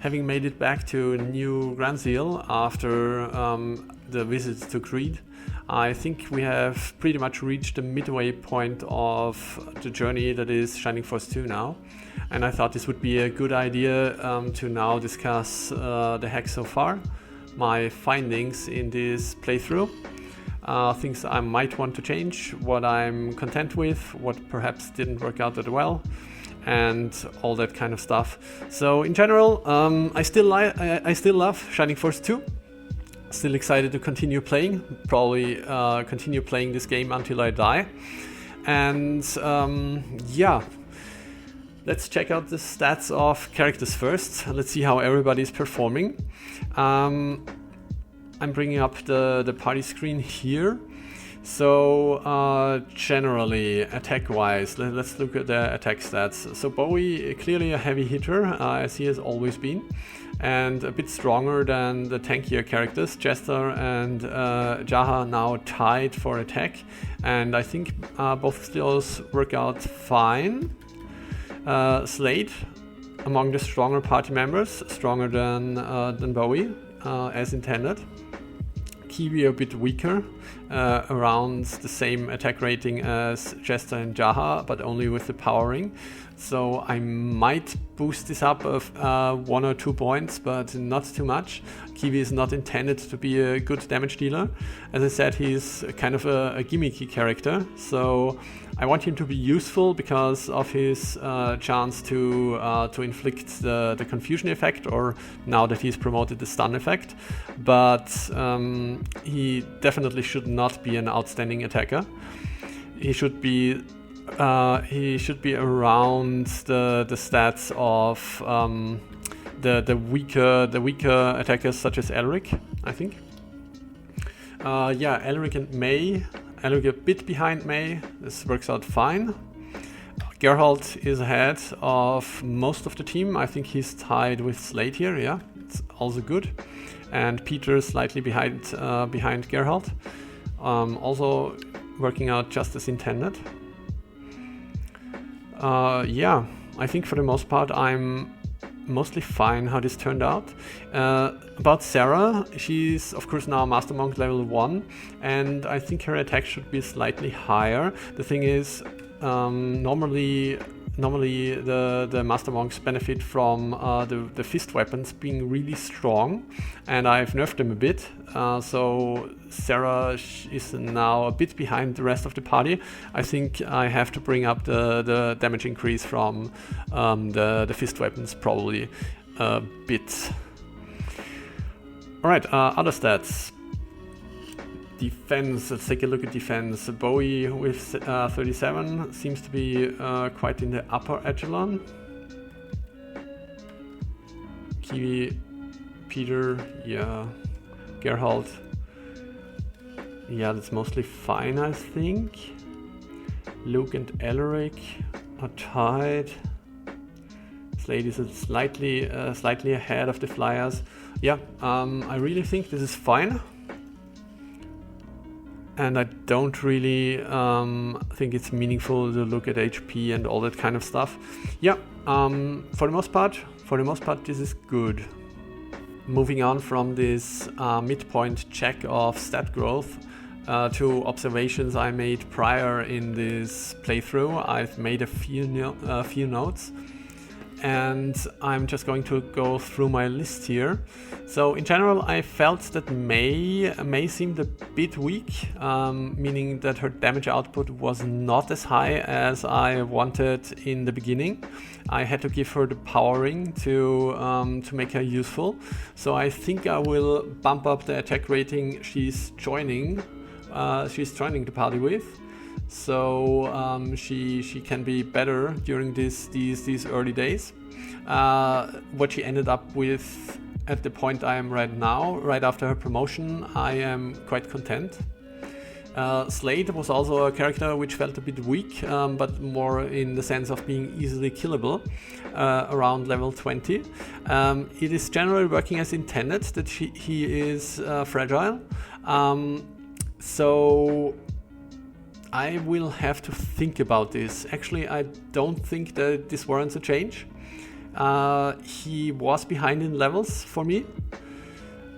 having made it back to New Grans after the visit to Crete, I think we have pretty much reached the midway point of the journey that is Shining Force 2 now. And I thought this would be a good idea to now discuss the hack so far, my findings in this playthrough, things I might want to change, what I'm content with, what perhaps didn't work out that well, and all that kind of stuff. So in general, I still love Shining Force 2. Still excited to continue playing, probably continue playing this game until I die. And yeah, let's check out the stats of characters first. Let's see how everybody's performing. I'm bringing up the party screen here. So generally, attack-wise, let's look at the attack stats. So Bowie, clearly a heavy hitter, as he has always been, and a bit stronger than the tankier characters. Jester and Jaha now tied for attack, and I think both of those work out fine. Slade, among the stronger party members, stronger than Bowie, as intended. Kiwi a bit weaker, around the same attack rating as Jester and Jaha, but only with the powering. So I might boost this up of 1 or 2 points, but not too much. Kiwi is not intended to be a good damage dealer. As I said, he's kind of a gimmicky character, so I want him to be useful because of his chance to inflict the confusion effect, or now that he's promoted, the stun effect. But he definitely should not be an outstanding attacker. He should be around the stats of the weaker attackers such as Elric, I think. Yeah, Elric and May. Elric a bit behind May. This works out fine. Geralt is ahead of most of the team. I think he's tied with Slade here. Yeah, it's also good. And Peter slightly behind Geralt. Also working out just as intended. Yeah, I think for the most part I'm mostly fine how this turned out. About Sarah, she's of course now Master Monk level 1, and I think her attack should be slightly higher. The thing is, normally the Master Monks benefit from the fist weapons being really strong, and I've nerfed them a bit. So Sarah is now a bit behind the rest of the party. I think I have to bring up the damage increase from the fist weapons probably a bit. Alright, other stats. Defense, let's take a look at defense. Bowie with 37 seems to be quite in the upper echelon. Kiwi, Peter, yeah. Geralt, yeah, that's mostly fine, I think. Luke and Elric are tied. Slade is slightly ahead of the Flyers. Yeah, I really think this is fine. And I don't really think it's meaningful to look at HP and all that kind of stuff. Yeah, for the most part, this is good. Moving on from this midpoint check of stat growth to observations I made prior in this playthrough. I've made a few notes, and I'm just going to go through my list here. So in general, I felt that May seemed a bit weak, meaning that her damage output was not as high as I wanted in the beginning. I had to give her the powering to make her useful. So I think I will bump up the attack rating she's joining the party with. So she can be better during these early days. What she ended up with at the point I am right now, right after her promotion, I am quite content. Slade was also a character which felt a bit weak, but more in the sense of being easily killable, around level 20. It is generally working as intended, that he is fragile. So I will have to think about this. Actually, I don't think that this warrants a change. He was behind in levels for me.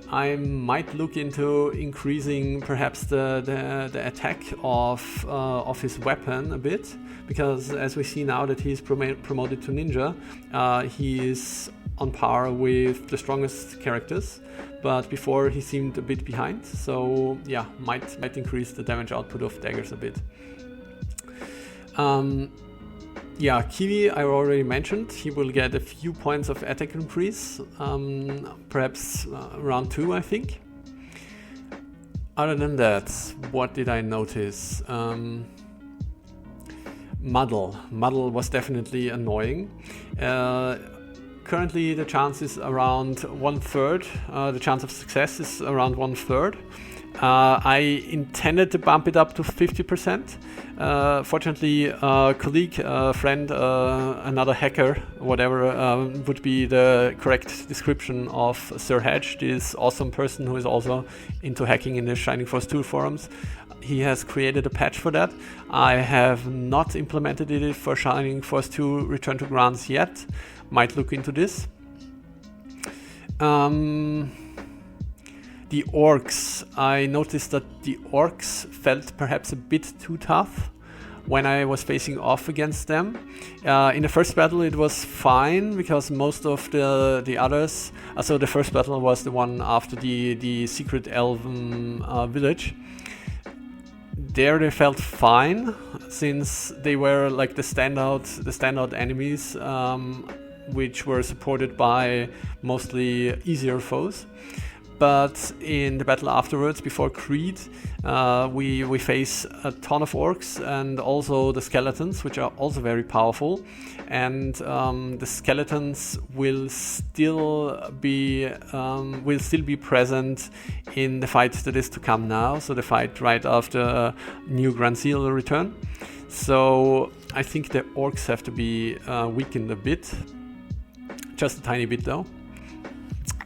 I might look into increasing perhaps the attack of his weapon a bit, because as we see now that he's promoted to ninja, he is on par with the strongest characters, but before he seemed a bit behind, so yeah, might increase the damage output of daggers a bit. Yeah, Kiwi I already mentioned, he will get a few points of attack increase, perhaps round 2 I think. Other than that, what did I notice? Muddle was definitely annoying. Currently the chance is around 1/3, the chance of success is around 1/3. I intended to bump it up to 50%. Fortunately, a colleague, a friend, another hacker, whatever would be the correct description of Sir Hedge, this awesome person who is also into hacking in the Shining Force 2 forums. He has created a patch for that. I have not implemented it for Shining Force 2 Return to Grans yet. Might look into this. The orcs, I noticed that the orcs felt perhaps a bit too tough when I was facing off against them. In the first battle it was fine, because most of the others, so the first battle was the one after the secret elven village. There they felt fine, since they were like the standout enemies, which were supported by mostly easier foes. But in the battle afterwards, before Creed, we face a ton of orcs and also the skeletons, which are also very powerful. And the skeletons will still be present in the fight that is to come now. So the fight right after New Grand Seal return. So I think the orcs have to be weakened a bit, just a tiny bit though.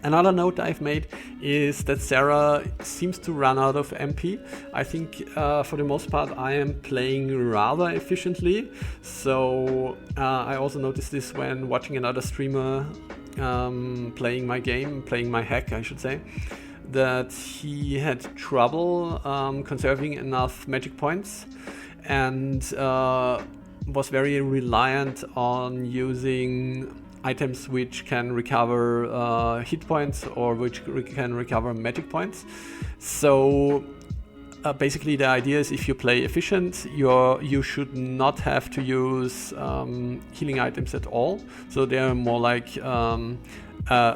Another note I've made is that Sarah seems to run out of MP. I think for the most part I am playing rather efficiently. So I also noticed this when watching another streamer playing my hack I should say, that he had trouble conserving enough magic points and was very reliant on using items which can recover hit points or which can recover magic points. So basically the idea is, if you play efficient, you should not have to use healing items at all. So they are more like a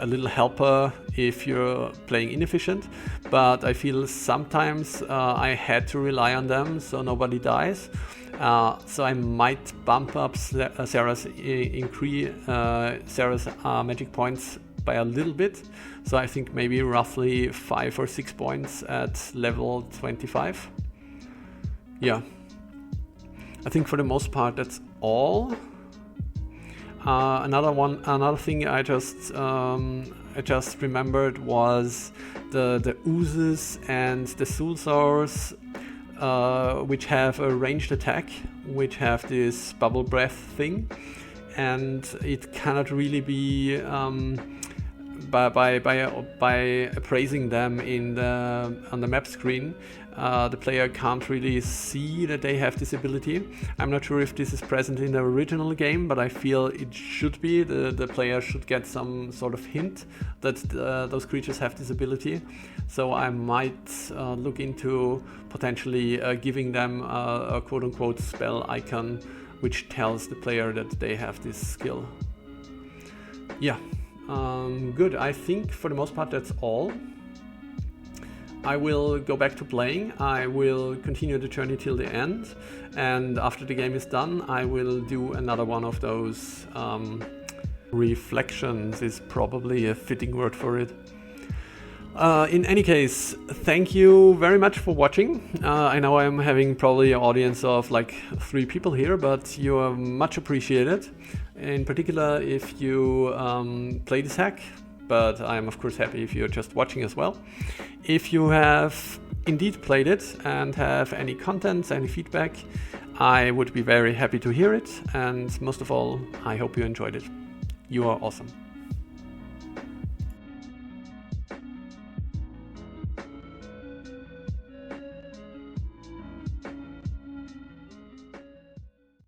little helper if you're playing inefficient. But I feel sometimes I had to rely on them so nobody dies. So I might bump up Sarah's magic points by a little bit. So I think maybe roughly 5 or 6 points at level 25. Yeah, I think for the most part that's all. Another thing I just remembered was the oozes and the Sulzars, which have a ranged attack, which have this bubble breath thing, and it cannot really be by appraising them on the map screen. The player can't really see that they have this ability. I'm not sure if this is present in the original game, but I feel it should be. The player should get some sort of hint that those creatures have this ability. So I might look into potentially giving them a quote-unquote spell icon which tells the player that they have this skill. Yeah, good. I think for the most part that's all. I will go back to playing. I will continue the journey till the end, and after the game is done I will do another one of those reflections, is probably a fitting word for it. In any case, thank you very much for watching. I know I'm having probably an audience of like 3 people here, but you are much appreciated. In particular if you play this hack, but I'm of course happy if you're just watching as well. If you have indeed played it and have any contents, any feedback, I would be very happy to hear it, and most of all, I hope you enjoyed it. You are awesome.